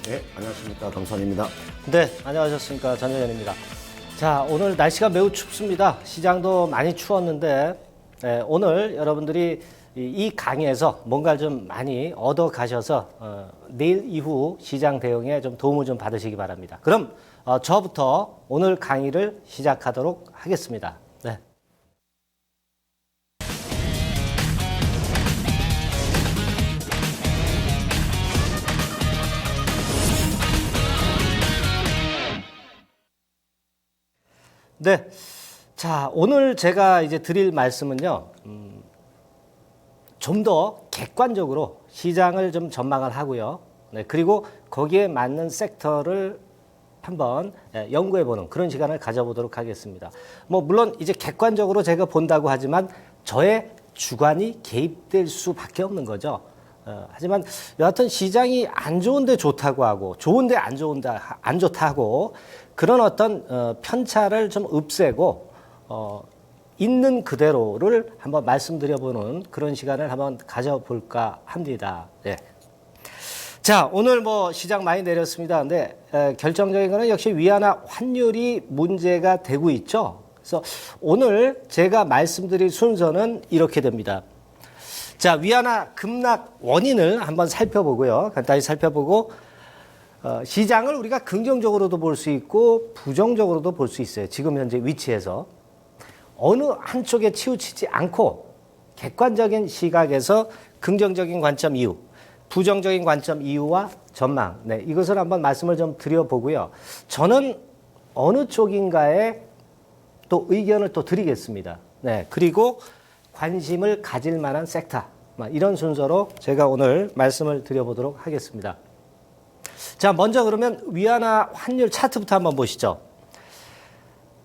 네, 안녕하십니까. 강선입니다. 네, 안녕하셨습니까. 전혜연입니다. 자, 오늘 날씨가 매우 춥습니다. 시장도 많이 추웠는데 오늘 여러분들이 이 강의에서 뭔가를 좀 많이 얻어 가셔서 내일 이후 시장 대응에 좀 도움을 좀 받으시기 바랍니다. 그럼 저부터 오늘 강의를 시작하도록 하겠습니다. 네. 네. 자, 오늘 제가 이제 드릴 말씀은요, 좀 더 객관적으로 시장을 좀 전망을 하고요. 네, 그리고 거기에 맞는 섹터를 한번 연구해보는 그런 시간을 가져보도록 하겠습니다. 물론 이제 객관적으로 제가 본다고 하지만 저의 주관이 개입될 수밖에 없는 거죠. 하지만 여하튼 시장이 안 좋은데 좋다고 하고 좋은데 안 좋다고 그런 어떤 편차를 좀 없애고 있는 그대로를 한번 말씀드려보는 그런 시간을 한번 가져볼까 합니다. 네. 자, 오늘 시장 많이 내렸습니다. 근데 결정적인 거는 역시 위안화 환율이 문제가 되고 있죠. 그래서 오늘 제가 말씀드릴 순서는 이렇게 됩니다. 자, 위안화 급락 원인을 한번 살펴보고요. 간단히 살펴보고 시장을 우리가 긍정적으로도 볼 수 있고 부정적으로도 볼 수 있어요. 지금 현재 위치에서. 어느 한쪽에 치우치지 않고 객관적인 시각에서 긍정적인 관점 이유, 부정적인 관점 이유와 전망. 네, 이것을 한번 말씀을 좀 드려보고요. 저는 어느 쪽인가에 또 의견을 또 드리겠습니다. 네, 그리고 관심을 가질 만한 섹터. 이런 순서로 제가 오늘 말씀을 드려보도록 하겠습니다. 자, 먼저 그러면 위안화 환율 차트부터 한번 보시죠.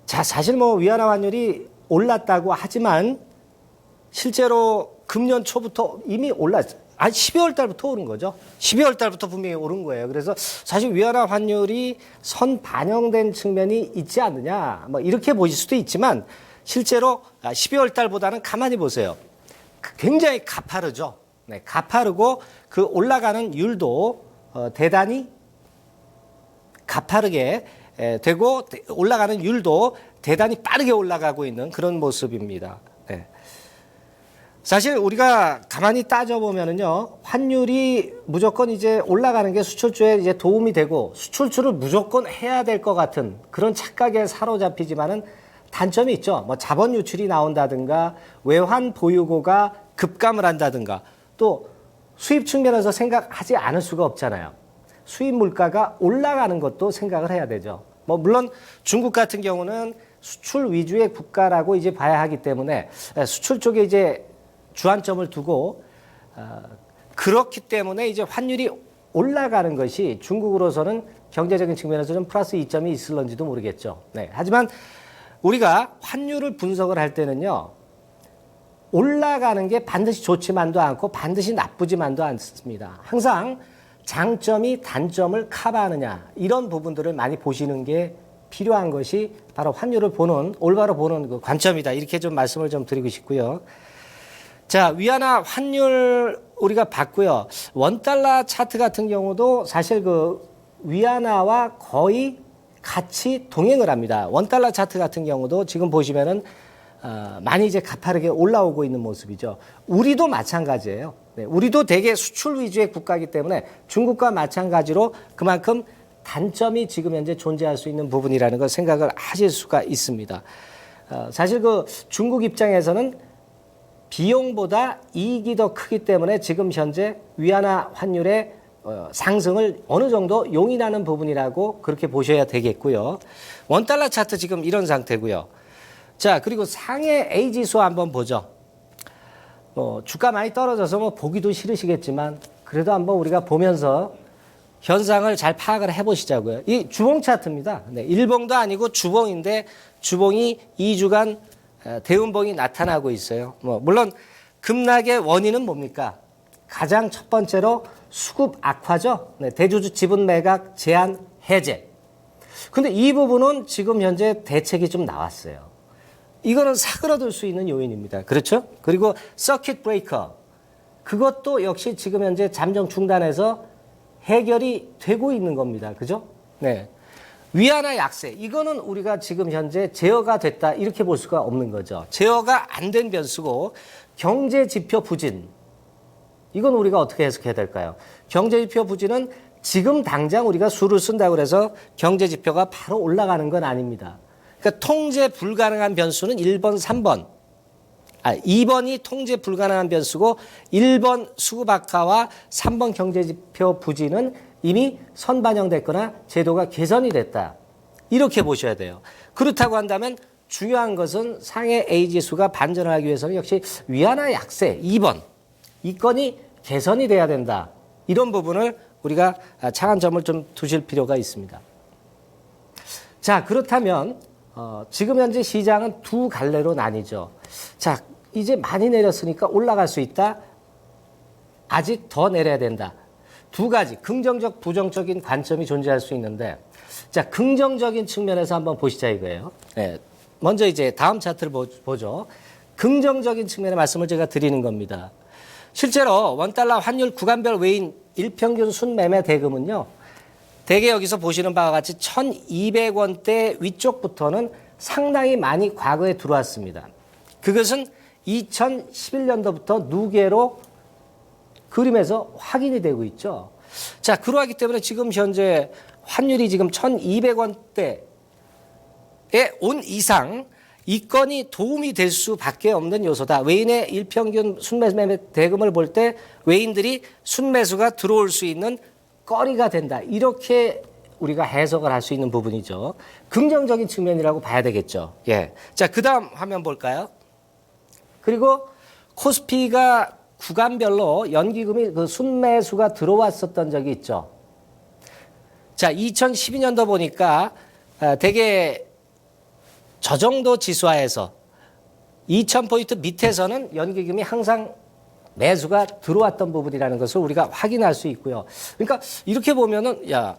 자, 사실 위안화 환율이 올랐다고 하지만 실제로 금년 초부터 이미 올랐죠. 12월 달부터 오른 거죠. 12월 달부터 분명히 오른 거예요. 그래서 사실 위안화 환율이 선 반영된 측면이 있지 않느냐. 이렇게 보실 수도 있지만 실제로 12월 달보다는 가만히 보세요. 굉장히 가파르죠. 네, 가파르고 그 올라가는 율도 대단히 가파르게 되고 올라가는 율도 대단히 빠르게 올라가고 있는 그런 모습입니다. 네. 사실 우리가 가만히 따져보면은요, 환율이 무조건 이제 올라가는 게 수출주에 이제 도움이 되고 수출주를 무조건 해야 될 것 같은 그런 착각에 사로잡히지만은 단점이 있죠. 자본 유출이 나온다든가 외환 보유고가 급감을 한다든가 또 수입 측면에서 생각하지 않을 수가 없잖아요. 수입 물가가 올라가는 것도 생각을 해야 되죠. 물론 중국 같은 경우는 수출 위주의 국가라고 이제 봐야 하기 때문에 수출 쪽에 이제 주안점을 두고 그렇기 때문에 이제 환율이 올라가는 것이 중국으로서는 경제적인 측면에서 좀 플러스 이점이 있을런지도 모르겠죠. 네. 하지만 우리가 환율을 분석을 할 때는요, 올라가는 게 반드시 좋지만도 않고 반드시 나쁘지만도 않습니다. 항상 장점이 단점을 커버하느냐 이런 부분들을 많이 보시는 게 필요한 것이 바로 환율을 보는 올바로 보는 그 관점이다. 이렇게 좀 말씀을 좀 드리고 싶고요. 자, 위안화 환율 우리가 봤고요. 원달러 차트 같은 경우도 사실 그 위안화와 거의 같이 동행을 합니다. 원달러 차트 같은 경우도 지금 보시면은 많이 이제 가파르게 올라오고 있는 모습이죠. 우리도 마찬가지예요. 네, 우리도 대개 수출 위주의 국가이기 때문에 중국과 마찬가지로 그만큼 단점이 지금 현재 존재할 수 있는 부분이라는 걸 생각을 하실 수가 있습니다. 사실 그 중국 입장에서는 비용보다 이익이 더 크기 때문에 지금 현재 위안화 환율의 상승을 어느 정도 용인하는 부분이라고 그렇게 보셔야 되겠고요. 원달러 차트 지금 이런 상태고요. 자, 그리고 상해 A지수 한번 보죠. 주가 많이 떨어져서 보기도 싫으시겠지만 그래도 한번 우리가 보면서 현상을 잘 파악을 해보시자고요. 이 주봉 차트입니다. 네, 일봉도 아니고 주봉인데 주봉이 2주간 대운봉이 나타나고 있어요. 물론 급락의 원인은 뭡니까? 가장 첫 번째로 수급 악화죠. 네, 대주주 지분 매각 제한 해제. 근데 이 부분은 지금 현재 대책이 좀 나왔어요. 이거는 사그러들 수 있는 요인입니다. 그렇죠? 그리고 서킷 브레이커. 그것도 역시 지금 현재 잠정 중단해서 해결이 되고 있는 겁니다. 그죠? 네. 위안화 약세. 이거는 우리가 지금 현재 제어가 됐다. 이렇게 볼 수가 없는 거죠. 제어가 안 된 변수고 경제 지표 부진. 이건 우리가 어떻게 해석해야 될까요? 경제 지표 부진은 지금 당장 우리가 수를 쓴다고 해서 경제 지표가 바로 올라가는 건 아닙니다. 그러니까 통제 불가능한 변수는 1번, 3번. 2번이 통제 불가능한 변수고 1번 수급 악화와 3번 경제지표 부진은 이미 선반영됐거나 제도가 개선이 됐다. 이렇게 보셔야 돼요. 그렇다고 한다면 중요한 것은 상해 A지수가 반전을 하기 위해서는 역시 위안화 약세 2번. 이 건이 개선이 돼야 된다. 이런 부분을 우리가 차관점을 좀 두실 필요가 있습니다. 자, 그렇다면 지금 현재 시장은 두 갈래로 나뉘죠. 자, 이제 많이 내렸으니까 올라갈 수 있다. 아직 더 내려야 된다. 두 가지 긍정적, 부정적인 관점이 존재할 수 있는데, 자, 긍정적인 측면에서 한번 보시자 이거예요. 네, 먼저 이제 다음 차트를 보죠. 긍정적인 측면의 말씀을 제가 드리는 겁니다. 실제로 원달러 환율 구간별 외인 일평균 순매매 대금은요, 대개 여기서 보시는 바와 같이 1,200원대 위쪽부터는 상당히 많이 과거에 들어왔습니다. 그것은 2011년도부터 누계로 그림에서 확인이 되고 있죠. 자, 그러하기 때문에 지금 현재 환율이 지금 1,200원대에 온 이상 이 건이 도움이 될 수밖에 없는 요소다. 외인의 일평균 순매매 대금을 볼 때 외인들이 순매수가 들어올 수 있는 거리가 된다. 이렇게 우리가 해석을 할 수 있는 부분이죠. 긍정적인 측면이라고 봐야 되겠죠. 예. 자, 그 다음 화면 볼까요? 그리고 코스피가 구간별로 연기금이 그 순매수가 들어왔었던 적이 있죠. 자, 2012년도 보니까 대개 저 정도 지수화에서 2000포인트 밑에서는 연기금이 항상 매수가 들어왔던 부분이라는 것을 우리가 확인할 수 있고요. 그러니까 이렇게 보면은, 야,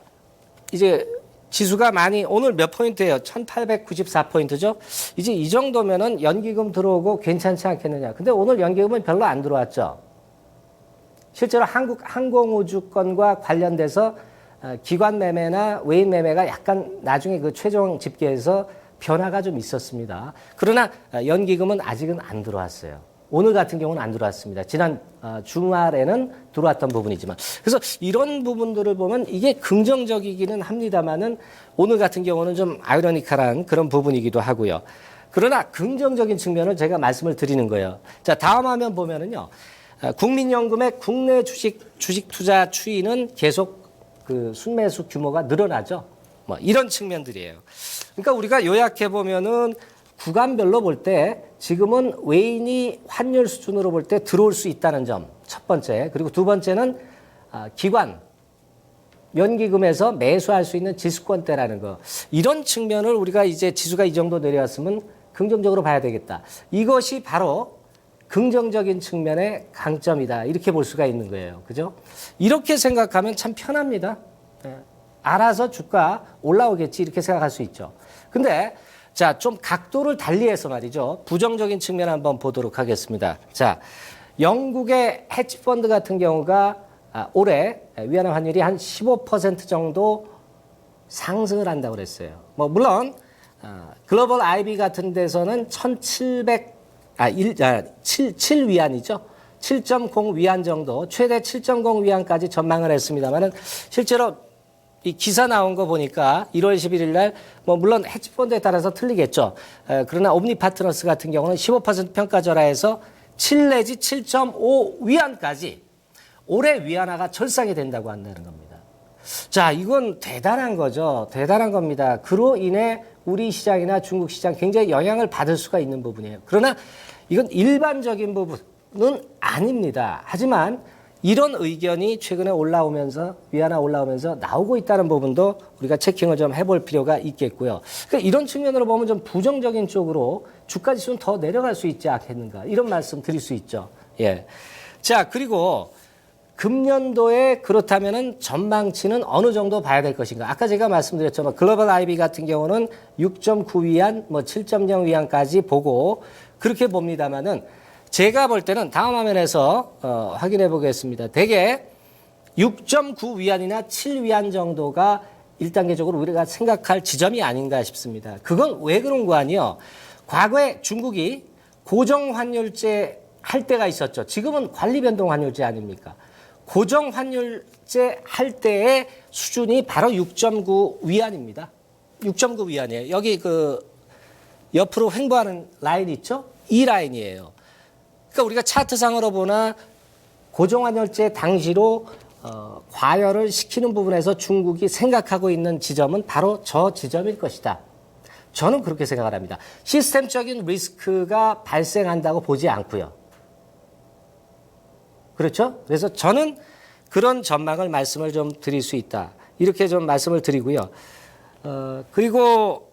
이제 지수가 많이, 오늘 몇 포인트예요? 1894포인트죠? 이제 이 정도면은 연기금 들어오고 괜찮지 않겠느냐. 근데 오늘 연기금은 별로 안 들어왔죠. 실제로 한국 항공우주권과 관련돼서 기관 매매나 외인 매매가 약간 나중에 그 최종 집계에서 변화가 좀 있었습니다. 그러나 연기금은 아직은 안 들어왔어요. 오늘 같은 경우는 안 들어왔습니다. 지난 주말에는 들어왔던 부분이지만. 그래서 이런 부분들을 보면 이게 긍정적이기는 합니다만은 오늘 같은 경우는 좀 아이러니컬한 그런 부분이기도 하고요. 그러나 긍정적인 측면을 제가 말씀을 드리는 거예요. 자, 다음 화면 보면은요. 국민연금의 국내 주식 투자 추이는 계속 그 순매수 규모가 늘어나죠. 뭐 이런 측면들이에요. 그러니까 우리가 요약해 보면은 구간별로 볼 때 지금은 외인이 환율 수준으로 볼 때 들어올 수 있다는 점 첫 번째. 그리고 두 번째는 기관 연기금에서 매수할 수 있는 지수권대라는 거. 이런 측면을 우리가 이제 지수가 이 정도 내려왔으면 긍정적으로 봐야 되겠다. 이것이 바로 긍정적인 측면의 강점이다. 이렇게 볼 수가 있는 거예요. 그죠? 이렇게 생각하면 참 편합니다. 알아서 주가 올라오겠지 이렇게 생각할 수 있죠. 근데 자, 좀 각도를 달리해서 말이죠. 부정적인 측면 한번 보도록 하겠습니다. 자, 영국의 헤지펀드 같은 경우가 올해 위안화 환율이 한 15% 정도 상승을 한다고 그랬어요. 뭐 물론 글로벌 IB 같은 데서는 7위안이죠. 7.0 위안 정도, 최대 7.0 위안까지 전망을 했습니다만은 실제로 이 기사 나온 거 보니까 1월 11일 날, 뭐, 물론 헤지펀드에 따라서 틀리겠죠. 그러나 옴니파트너스 같은 경우는 15% 평가절하에서 7 내지 7.5 위안까지 올해 위안화가 절상이 된다고 한다는 겁니다. 자, 이건 대단한 거죠. 대단한 겁니다. 그로 인해 우리 시장이나 중국 시장 굉장히 영향을 받을 수가 있는 부분이에요. 그러나 이건 일반적인 부분은 아닙니다. 하지만 이런 의견이 최근에 올라오면서 위안화 올라오면서 나오고 있다는 부분도 우리가 체킹을 좀 해볼 필요가 있겠고요. 그러니까 이런 측면으로 보면 좀 부정적인 쪽으로 주가 지수는 더 내려갈 수 있지 않겠는가 이런 말씀 드릴 수 있죠. 예. 자, 그리고 금년도에 그렇다면은 전망치는 어느 정도 봐야 될 것인가? 아까 제가 말씀드렸죠. 글로벌 IB 같은 경우는 6.9 위안, 뭐 7.0 위안까지 보고 그렇게 봅니다만은. 제가 볼 때는 다음 화면에서 확인해 보겠습니다. 대개 6.9 위안이나 7 위안 정도가 1단계적으로 우리가 생각할 지점이 아닌가 싶습니다. 그건 왜 그런 거 아니요? 과거에 중국이 고정환율제 할 때가 있었죠. 지금은 관리변동환율제 아닙니까? 고정환율제 할 때의 수준이 바로 6.9 위안입니다. 6.9 위안이에요. 여기 그 옆으로 횡보하는 라인 있죠? 이 라인이에요. 그러니까 우리가 차트상으로 보나 고정환율제 당시로 과열을 시키는 부분에서 중국이 생각하고 있는 지점은 바로 저 지점일 것이다. 저는 그렇게 생각을 합니다. 시스템적인 리스크가 발생한다고 보지 않고요. 그렇죠? 그래서 저는 그런 전망을 말씀을 좀 드릴 수 있다. 이렇게 좀 말씀을 드리고요. 그리고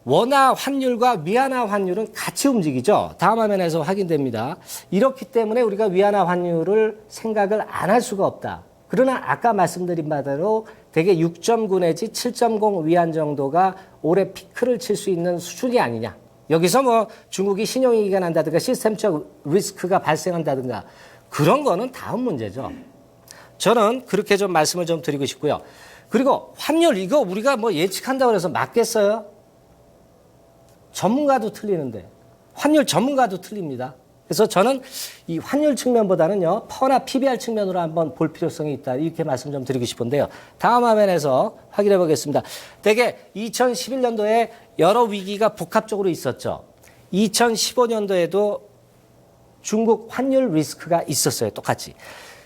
원화 환율과 위안화 환율은 같이 움직이죠. 다음 화면에서 확인됩니다. 이렇기 때문에 우리가 위안화 환율을 생각을 안 할 수가 없다. 그러나 아까 말씀드린 바대로 대개 6.9 내지 7.0 위안 정도가 올해 피크를 칠 수 있는 수준이 아니냐. 여기서 뭐 중국이 신용위기가 난다든가 시스템적 리스크가 발생한다든가 그런 거는 다음 문제죠. 저는 그렇게 좀 말씀을 좀 드리고 싶고요. 그리고 환율 이거 우리가 뭐 예측한다고 해서 맞겠어요? 전문가도 틀리는데 환율 전문가도 틀립니다. 그래서 저는 이 환율 측면보다는요. 퍼나 PBR 측면으로 한번 볼 필요성이 있다. 이렇게 말씀 좀 드리고 싶은데요. 다음 화면에서 확인해 보겠습니다. 대개 2011년도에 여러 위기가 복합적으로 있었죠. 2015년도에도 중국 환율 리스크가 있었어요. 똑같이.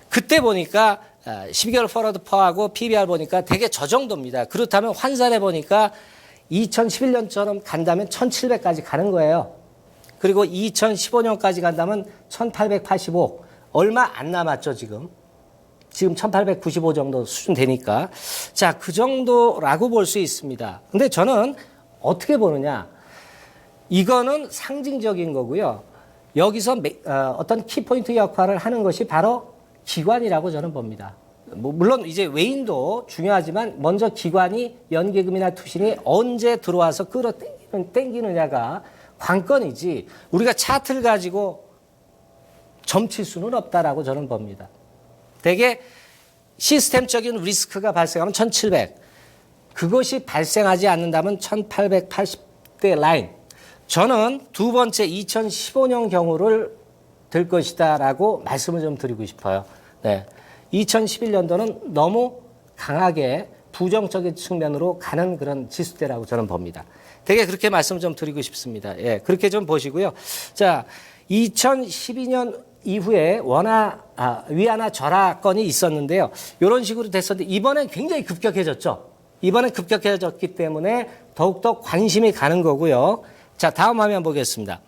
그때 보니까 12개월 포워드 퍼하고 PBR 보니까 되게 저 정도입니다. 그렇다면 환산해 보니까 2011년처럼 간다면 1700까지 가는 거예요. 그리고 2015년까지 간다면 1885. 얼마 안 남았죠, 지금. 지금 1895 정도 수준 되니까. 자, 그 정도라고 볼 수 있습니다. 근데 저는 어떻게 보느냐. 이거는 상징적인 거고요. 여기서 어떤 키포인트 역할을 하는 것이 바로 기관이라고 저는 봅니다. 물론 이제 외인도 중요하지만 먼저 기관이 연계금이나 투신이 언제 들어와서 끌어당기느냐가 관건이지 우리가 차트를 가지고 점칠 수는 없다라고 저는 봅니다. 대개 시스템적인 리스크가 발생하면 1700. 그것이 발생하지 않는다면 1880대 라인. 저는 두 번째 2015년 경우를 들 것이다라고 말씀을 좀 드리고 싶어요. 네. 2011년도는 너무 강하게 부정적인 측면으로 가는 그런 지수대라고 저는 봅니다. 되게 그렇게 말씀 좀 드리고 싶습니다. 예, 그렇게 좀 보시고요. 자, 2012년 이후에 위안화 절하건이 있었는데요. 이런 식으로 됐었는데 이번엔 굉장히 급격해졌죠. 이번엔 급격해졌기 때문에 더욱더 관심이 가는 거고요. 자, 다음 화면 보겠습니다.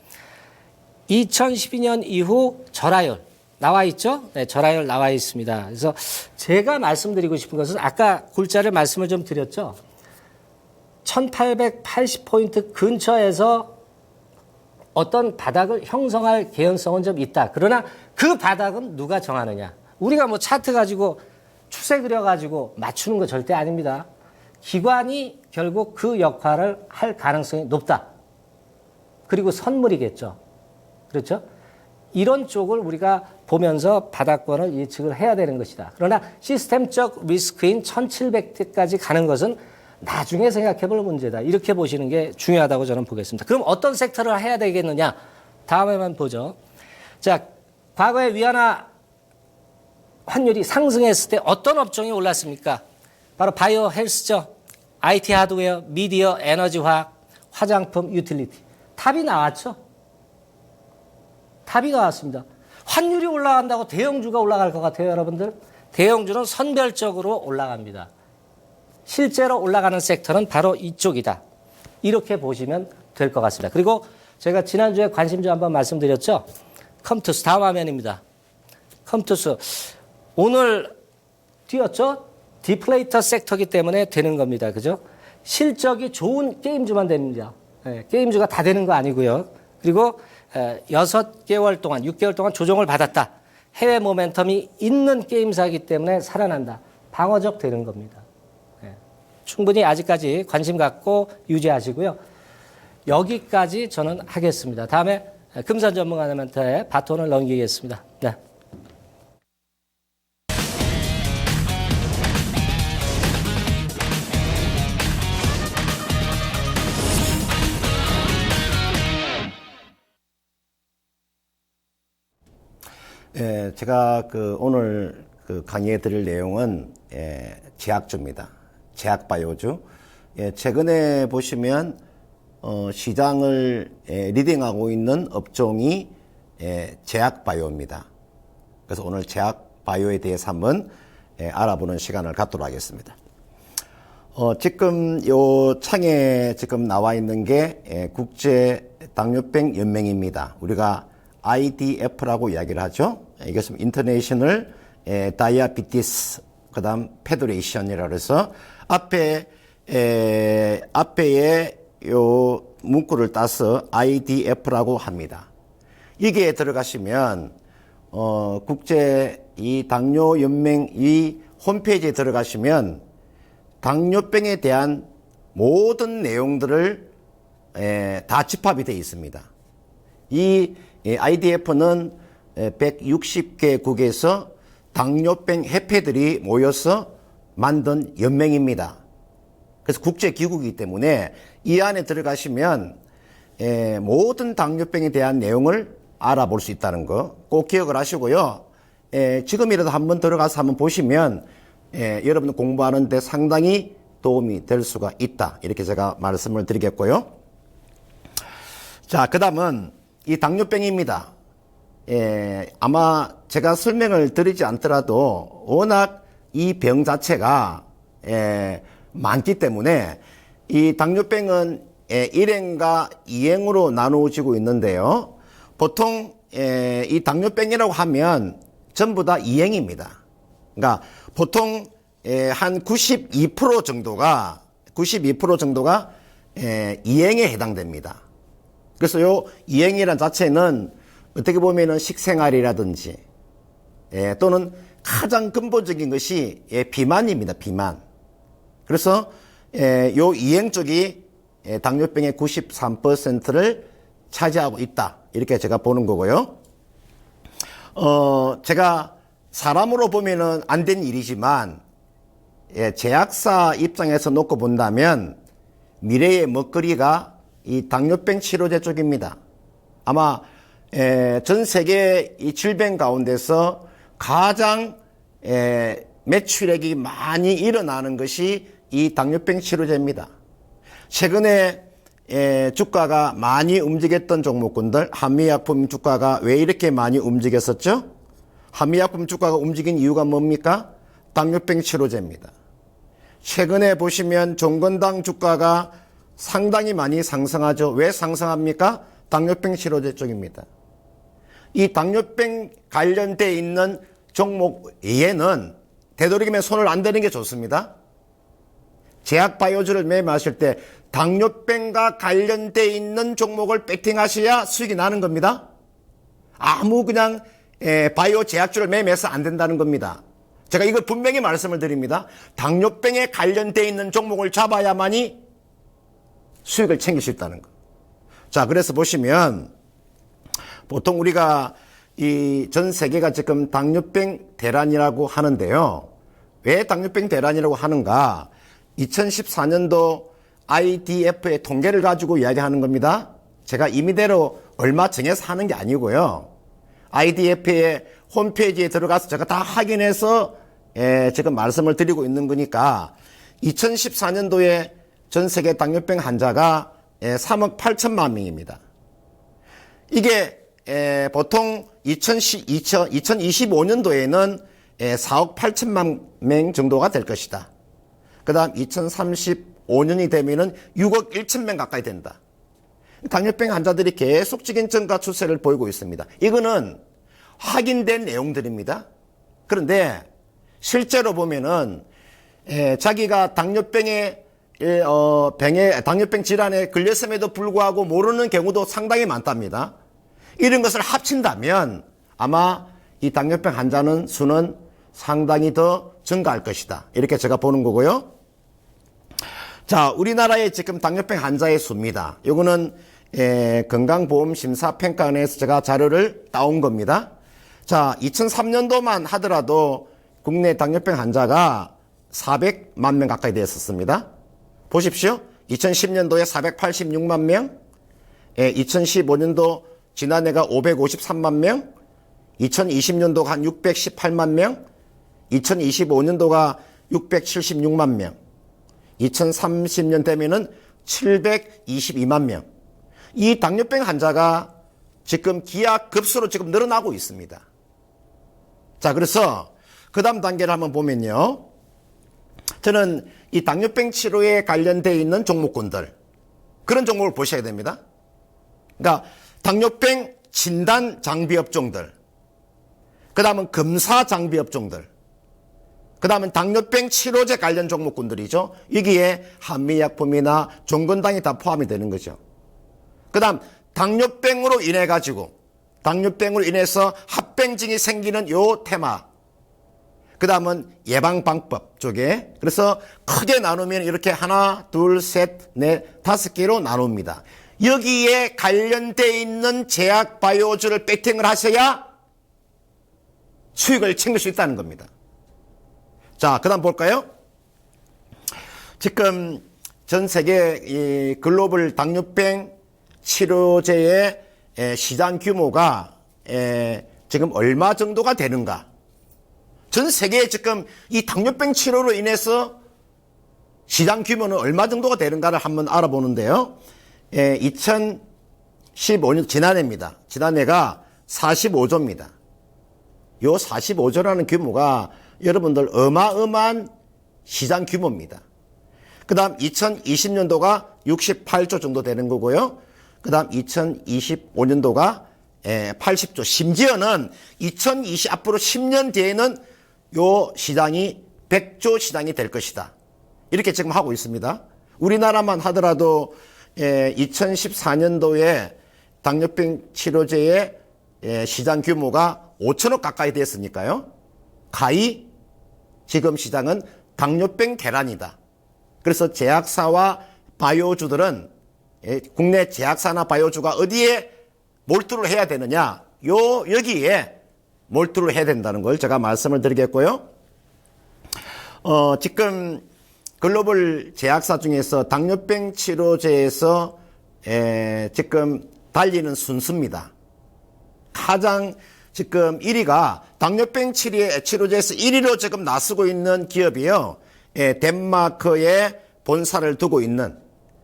2012년 이후 절하율 나와 있죠? 네, 절하율 나와 있습니다. 그래서 제가 말씀드리고 싶은 것은 아까 골자를 말씀을 좀 드렸죠. 1880포인트 근처에서 어떤 바닥을 형성할 개연성은 좀 있다. 그러나 그 바닥은 누가 정하느냐. 우리가 뭐 차트 가지고 추세 그려가지고 맞추는 거 절대 아닙니다. 기관이 결국 그 역할을 할 가능성이 높다. 그리고 선물이겠죠. 그렇죠? 이런 쪽을 우리가 보면서 바닥권을 예측을 해야 되는 것이다. 그러나 시스템적 리스크인 1700대까지 가는 것은 나중에 생각해 볼 문제다. 이렇게 보시는 게 중요하다고 저는 보겠습니다. 그럼 어떤 섹터를 해야 되겠느냐? 다음에만 보죠. 자, 과거에 위안화 환율이 상승했을 때 어떤 업종이 올랐습니까? 바로 바이오 헬스죠. IT 하드웨어, 미디어, 에너지 화학, 화장품, 유틸리티. 탑이 나왔죠. 탑이 나왔습니다. 환율이 올라간다고 대형주가 올라갈 것 같아요, 여러분들? 대형주는 선별적으로 올라갑니다. 실제로 올라가는 섹터는 바로 이쪽이다. 이렇게 보시면 될 것 같습니다. 그리고 제가 지난주에 관심주 한번 말씀드렸죠. 컴투스 다음 화면입니다. 컴투스 오늘 뛰었죠. 디플레이터 섹터이기 때문에 되는 겁니다. 그죠? 실적이 좋은 게임주만 됩니다. 네, 게임주가 다 되는 거 아니고요. 그리고 6개월 동안 6개월 동안 조정을 받았다. 해외 모멘텀이 있는 게임사이기 때문에 살아난다. 방어적 되는 겁니다. 충분히 아직까지 관심 갖고 유지하시고요. 여기까지 저는 하겠습니다. 다음에 금산 전문가님한테 바톤을 넘기겠습니다. 네. 제가 오늘 강의해 드릴 내용은 제약주입니다. 제약바이오주. 최근에 보시면 시장을 리딩하고 있는 업종이 제약바이오입니다. 그래서 오늘 제약바이오에 대해서 한번 알아보는 시간을 갖도록 하겠습니다. 지금 요 창에 지금 나와 있는 게 국제 당뇨병 연맹입니다. 우리가 IDF라고 이야기를 하죠. 이것은 인터내셔널 다이아비티스 그다음 페더레이션이라고 해서 앞에에 요 문구를 따서 IDF라고 합니다. 이게 들어가시면 국제 이 당뇨 연맹 이 홈페이지에 들어가시면 당뇨병에 대한 모든 내용들을 다 집합이 되어 있습니다. 이 IDF는 160개국에서 당뇨병 협회들이 모여서 만든 연맹입니다. 그래서 국제기구이기 때문에 이 안에 들어가시면 모든 당뇨병에 대한 내용을 알아볼 수 있다는 거 꼭 기억을 하시고요. 지금이라도 한번 들어가서 한번 보시면 여러분 공부하는 데 상당히 도움이 될 수가 있다. 이렇게 제가 말씀을 드리겠고요. 자, 그 다음은 이 당뇨병입니다. 아마 제가 설명을 드리지 않더라도 워낙 이 병 자체가 많기 때문에 이 당뇨병은 1행과 2행으로 나누어지고 있는데요. 보통 이 당뇨병이라고 하면 전부 다 2행입니다. 그러니까 보통 한 92% 정도가 2행에 해당됩니다. 그래서 요 2행이란 자체는 어떻게 보면은 식생활이라든지 또는 가장 근본적인 것이 비만입니다. 비만. 그래서 요 2행 쪽이 당뇨병의 93%를 차지하고 있다. 이렇게 제가 보는 거고요. 제가 사람으로 보면은 안 된 일이지만 제약사 입장에서 놓고 본다면 미래의 먹거리가 이 당뇨병 치료제 쪽입니다. 아마 전 세계 이 질병 가운데서 가장 매출액이 많이 일어나는 것이 이 당뇨병 치료제입니다. 최근에 주가가 많이 움직였던 종목군들, 한미약품 주가가 왜 이렇게 많이 움직였었죠? 한미약품 주가가 움직인 이유가 뭡니까? 당뇨병 치료제입니다. 최근에 보시면 종건당 주가가 상당히 많이 상승하죠. 왜 상승합니까? 당뇨병 치료제 쪽입니다. 이 당뇨병 관련돼 있는 종목 외에는 되도록이면 손을 안 대는 게 좋습니다. 제약바이오주를 매매하실 때 당뇨병과 관련돼 있는 종목을 배팅하셔야 수익이 나는 겁니다. 아무 그냥 바이오 제약주를 매매해서 안 된다는 겁니다. 제가 이걸 분명히 말씀을 드립니다. 당뇨병에 관련돼 있는 종목을 잡아야만이 수익을 챙길 수 있다는 거. 자, 그래서 보시면 보통 우리가 이 전 세계가 지금 당뇨병 대란이라고 하는데요. 왜 당뇨병 대란이라고 하는가? 2014년도 IDF의 통계를 가지고 이야기하는 겁니다. 제가 임의대로 얼마 정해서 하는 게 아니고요. IDF의 홈페이지에 들어가서 제가 다 확인해서 지금 말씀을 드리고 있는 거니까 2014년도에 전 세계 당뇨병 환자가 3억 8천만 명입니다. 이게 보통 2025년도에는 4억 8천만 명 정도가 될 것이다. 그 다음 2035년이 되면은 6억 1천 명 가까이 된다. 당뇨병 환자들이 계속적인 증가 추세를 보이고 있습니다. 이거는 확인된 내용들입니다. 그런데 실제로 보면은 자기가 당뇨병 질환에 걸렸음에도 불구하고 모르는 경우도 상당히 많답니다. 이런 것을 합친다면 아마 이 당뇨병 환자는 수는 상당히 더 증가할 것이다. 이렇게 제가 보는 거고요. 자, 우리나라의 지금 당뇨병 환자의 수입니다. 요거는 건강보험심사평가원에서 제가 자료를 따온 겁니다. 자, 2003년도만 하더라도 국내 당뇨병 환자가 400만 명 가까이 되었습니다. 보십시오. 2010년도에 486만 명, 2015년도 지난해가 553만 명, 2020년도가 한 618만 명, 2025년도가 676만 명, 2030년 되면은 722만 명. 이 당뇨병 환자가 지금 기하급수로 지금 늘어나고 있습니다. 자, 그래서 그 다음 단계를 한번 보면요. 저는 이 당뇨병 치료에 관련되어 있는 종목군들, 그런 종목을 보셔야 됩니다. 그러니까 당뇨병 진단 장비 업종들, 그 다음은 검사 장비 업종들, 그 다음은 당뇨병 치료제 관련 종목군들이죠. 여기에 한미약품이나 종건당이 다 포함이 되는 거죠. 그 다음 당뇨병으로 인해서 합병증이 생기는 요 테마, 그 다음은 예방방법 쪽에, 그래서 크게 나누면 이렇게 하나, 둘, 셋, 넷, 5개로 나눕니다. 여기에 관련되어 있는 제약 바이오주를 배팅을 하셔야 수익을 챙길 수 있다는 겁니다. 자, 그 다음 볼까요? 지금 전 세계 이 글로벌 당뇨병 치료제의 시장 규모가 지금 얼마 정도가 되는가? 전 세계에 지금 이 당뇨병 치료로 인해서 시장 규모는 얼마 정도가 되는가를 한번 알아보는데요. 2015년 지난해입니다. 지난해가 45조입니다. 요 45조라는 규모가 여러분들 어마어마한 시장 규모입니다. 그 다음 2020년도가 68조 정도 되는 거고요. 그 다음 2025년도가 80조. 심지어는 앞으로 10년 뒤에는 요 시장이 100조 시장이 될 것이다. 이렇게 지금 하고 있습니다. 우리나라만 하더라도 2014년도에 당뇨병 치료제의 시장 규모가 5천억 가까이 됐으니까요. 가히 지금 시장은 당뇨병 계란이다. 그래서 제약사와 바이오주들은 국내 제약사나 바이오주가 어디에 몰두를 해야 되느냐? 여기에 몰두를 해야 된다는 걸 제가 말씀을 드리겠고요. 지금 글로벌 제약사 중에서 당뇨병 치료제에서 지금 달리는 순수입니다. 가장 지금 1위가 당뇨병 치료제에서 1위로 지금 나서고 있는 기업이요. 덴마크에 본사를 두고 있는,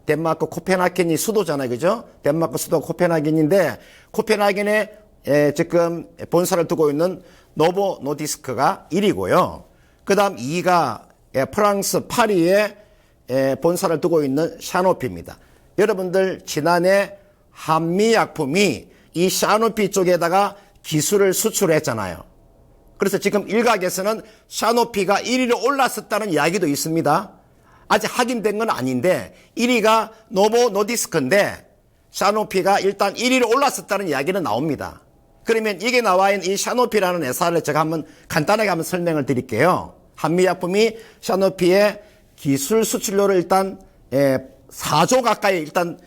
덴마크 코펜하겐이 수도잖아요. 그죠? 덴마크 수도 코펜하겐인데, 코펜하겐에 지금 본사를 두고 있는 노보 노디스크가 1위고요. 그 다음 2위가 프랑스 파리에 본사를 두고 있는 샤노피입니다. 여러분들 지난해 한미약품이 이 샤노피 쪽에다가 기술을 수출했잖아요. 그래서 지금 일각에서는 샤노피가 1위로 올랐었다는 이야기도 있습니다. 아직 확인된 건 아닌데 1위가 노보 노디스크인데 샤노피가 일단 1위로 올랐었다는 이야기는 나옵니다. 그러면 이게 나와 있는 이 샤노피라는 회사를 제가 한번 간단하게 한번 설명을 드릴게요. 한미약품이 샤노피의 기술 수출료를 일단 4조 가까이 일단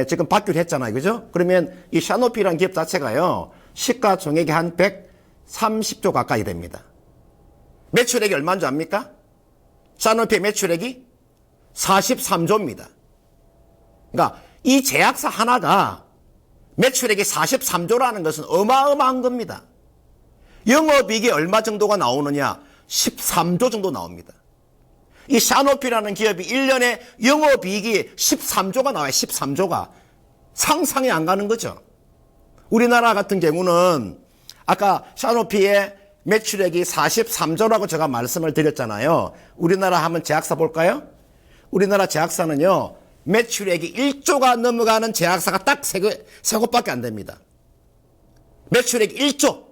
지금 받기로 했잖아요. 그죠? 그러면 이 샤노피라는 기업 자체가요. 시가총액이 한 130조 가까이 됩니다. 매출액이 얼마인 줄 압니까? 샤노피의 매출액이 43조입니다. 그러니까 이 제약사 하나가 매출액이 43조라는 것은 어마어마한 겁니다. 영업이익이 얼마 정도가 나오느냐? 13조 정도 나옵니다. 이 샤노피라는 기업이 1년에 영업이익이 13조가 나와요. 13조가. 상상이 안 가는 거죠. 우리나라 같은 경우는 아까 샤노피의 매출액이 43조라고 제가 말씀을 드렸잖아요. 우리나라 한번 제약사 볼까요? 우리나라 제약사는요. 매출액이 1조가 넘어가는 제약사가 딱 세 곳밖에 안 됩니다. 매출액 1조.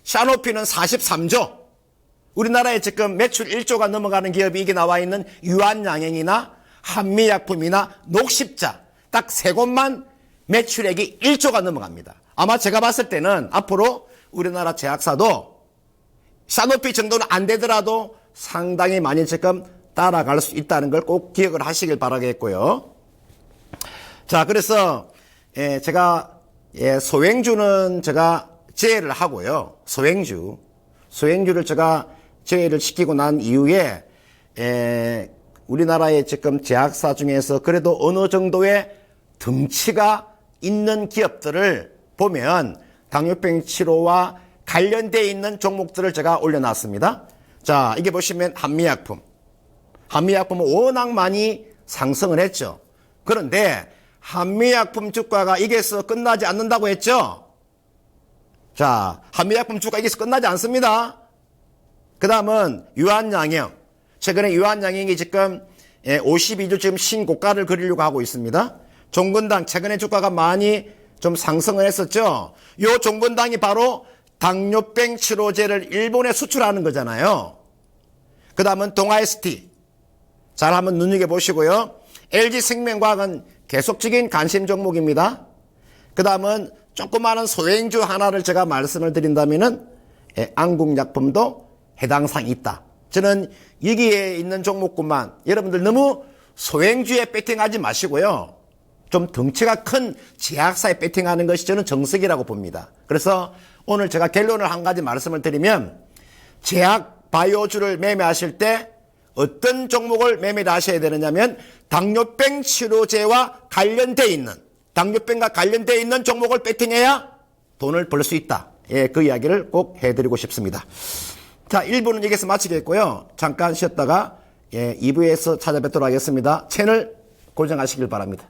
샤노피는 43조. 우리나라에 지금 매출 1조가 넘어가는 기업이 이게 나와 있는 유한양행이나 한미약품이나 녹십자 딱 세 곳만 매출액이 1조가 넘어갑니다. 아마 제가 봤을 때는 앞으로 우리나라 제약사도 샤노피 정도는 안 되더라도 상당히 많이 지금 따라갈 수 있다는 걸 꼭 기억을 하시길 바라겠고요. 자, 그래서 제가 소행주는 제가 제외를 하고요. 소행주를 제가 제외를 시키고 난 이후에 우리나라의 지금 제약사 중에서 그래도 어느 정도의 덩치가 있는 기업들을 보면 당뇨병 치료와 관련되어 있는 종목들을 제가 올려놨습니다. 자, 이게 보시면 한미약품. 한미약품은 워낙 많이 상승을 했죠. 그런데 한미약품 주가가 이게서 끝나지 않는다고 했죠. 자, 한미약품 주가 이게서 끝나지 않습니다. 그 다음은 유한양행. 최근에 유한양행이 지금 52주 지금 신고가를 그리려고 하고 있습니다. 종근당 최근에 주가가 많이 좀 상승을 했었죠. 요 종근당이 바로 당뇨병 치료제를 일본에 수출하는 거잖아요. 그 다음은 동아ST. 잘 한번 눈여겨보시고요. LG생명과학은 계속적인 관심 종목입니다. 그 다음은 조그마한 소행주 하나를 제가 말씀을 드린다면은 안국약품도 해당 사항이 있다. 저는 여기에 있는 종목군만 여러분들 너무 소행주에 배팅하지 마시고요. 좀 덩치가 큰 제약사에 배팅하는 것이 저는 정석이라고 봅니다. 그래서 오늘 제가 결론을 한 가지 말씀을 드리면 제약 바이오주를 매매하실 때 어떤 종목을 매매를 하셔야 되느냐면 당뇨병 치료제와 관련되어 있는 당뇨병과 관련되어 있는 종목을 배팅해야 돈을 벌 수 있다. 예, 그 이야기를 꼭 해드리고 싶습니다. 자, 1부는 여기서 마치겠고요. 잠깐 쉬었다가 2부에서 찾아뵙도록 하겠습니다. 채널 고정하시길 바랍니다.